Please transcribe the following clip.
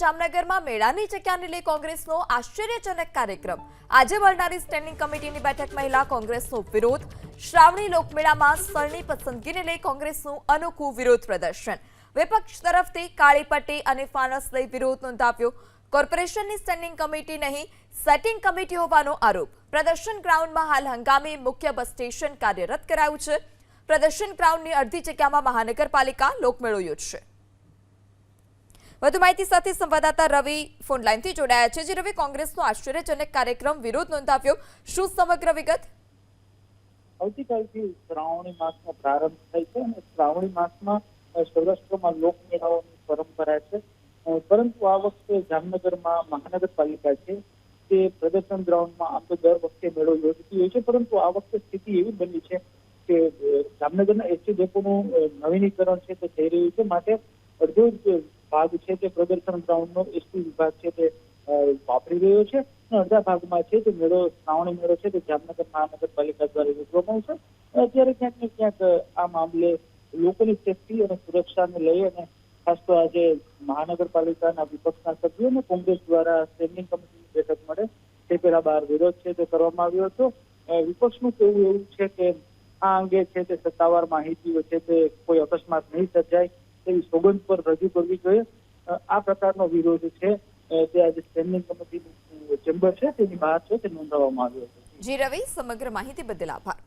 જામનગરમાં મેળાની જગ્યાને લઈ કોંગ્રેસનો આશ્ચર્યજનક કાર્યક્રમ। આજે મળનારી સ્ટેન્ડિંગ કમિટીની બેઠક મહિલા કોંગ્રેસનો વિરોધ। શ્રાવણી લોકમેળામાં સ્થળની પસંદગીને લઈ કોંગ્રેસનું અનોખું વિરોધ પ્રદર્શન। વિપક્ષ તરફથી કાળી પટ્ટી અને ફાનસ લઈ વિરોધ નોંધાવ્યો। કોર્પોરેશનની સ્ટેન્ડિંગ કમિટી નહીં, સેટિંગ કમિટી હોવાનો આરોપ। પ્રદર્શન ગ્રાઉન્ડમાં હાલ હંગામી મુખ્ય બસ સ્ટેશન કાર્યરત કરાયું છે। પ્રદર્શન ગ્રાઉન્ડની અડધી જગ્યામાં મહાનગરપાલિકા લોકમેળો યોજશે। વધુ માહિતી સાથે સંવાદદાતા રવિ ફોન લાઈનથી જોડાયા છે। જે રવિ, કોંગ્રેસનો આશ્ચર્યજનક કાર્યક્રમ, વિરોધ નોંધાવ્યો, શું સમગ્ર વિગત? આવતીકાલથી શ્રાવણી માસનો પ્રારંભ થાય છે અને શ્રાવણી માસમાં સૌરાષ્ટ્રમાં લોકમેળાઓની પરંપરા છે, પરંતુ આ વખતે જામનગરમાં મહાનગરપાલિકા છે તે પ્રદર્શન ગ્રાઉન્ડમાં આમ તો દર વખતે મેળો યોજતી હોય છે, પરંતુ આ વખતે સ્થિતિ એવી બની છે કે જામનગરના એસટી ડેપોનું નવીનીકરણ છે તે થઈ રહ્યું છે, માટે અડધો જ ભાગ છે તે પ્રદર્શન ગ્રાઉન્ડનો એસટી વિભાગ છે તે વાપરી રહ્યો છે અને અડધા ભાગમાં છે તે મેળો, શ્રાવણી મેળો છે તે જામનગર મહાનગરપાલિકા દ્વારા યોજવામાં આવશે। અત્યારે ક્યાંક ને ક્યાંક આ મામલે લોકોની સેફટી અને સુરક્ષાને લઈ અને ખાસ તો આજે મહાનગરપાલિકાના વિપક્ષના સભ્યો અને કોંગ્રેસ દ્વારા સ્ટેન્ડિંગ કમિટીની બેઠક મળે તે પહેલા બહાર વિરોધ છે તે કરવામાં આવ્યો હતો। વિપક્ષનું કહેવું એવું છે કે આ અંગે છે તે સત્તાવાર માહિતીઓ છે તે કોઈ અકસ્માત નહીં સર્જાય તેવી સોગંદ પર રજૂ કરવી જોઈએ। આ પ્રકારનો વિરોધ છે તે આજે સ્ટેન્ડિંગ કમિટીનું ચેમ્બર છે તેની બહાર છે તે નોંધાવવામાં આવ્યો છે। જી રવિ, સમગ્ર માહિતી બદલ આભાર।